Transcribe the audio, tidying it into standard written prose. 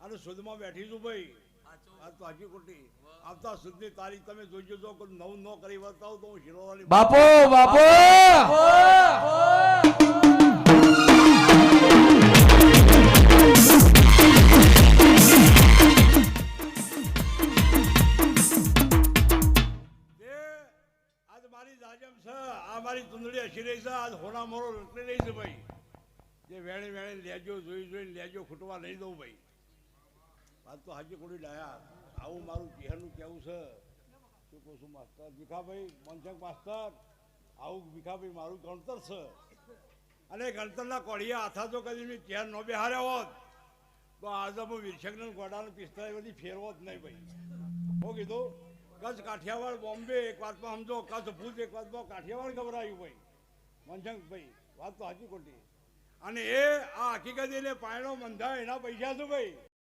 અને સુધમાં બેઠી છું ભાઈ. આ તો હાજી ખોટી. આવતા સુધની તારીખ તમે જોઈજો જો કોઈ નવું ન કરી બતાવો તો હું શિરોવાની બાપુ બાપુ આજ મારી જાજમ છે. આ મારી ચુંદડી હસી રહી છે. આજ હોના મોરો રટલી રહી છે ભાઈ. જે વેણે વેણે લેજો જોઈ જોઈને લેજો ખૂટવા નહીં દઉં ભાઈ. આજ તો હાજી કોડી ડાયા. આવું મારું ચહેરનું કેવું છે. શું કહું છું માસ્તર ભીખાભાઈ મનસંગ માસ્તર. આવું ભીખાભાઈ મારું ગણતર છે. અને ગણતરના કોડિયા હાથા તો કદી મેં ચહેર ન બેહાર્યા હોત તો આજે હું વિરશકને ગોડાનું પિસ્તાળી બધી ફેરવો જ નહીં ભાઈ. શું કીધું? કચ્છ કાઠિયાવાડ બોમ્બે એક વાતમાં સમજો, કચ્છ ભૂજ એક વાતમાં કાઠિયાવાડ ગભરાયું ભાઈ. મનસંગ ભાઈ વાત તો હાજી ખોટી. અને એ આ હકીકત એને પાયણો બંધાય એના પૈસા શું ભાઈ.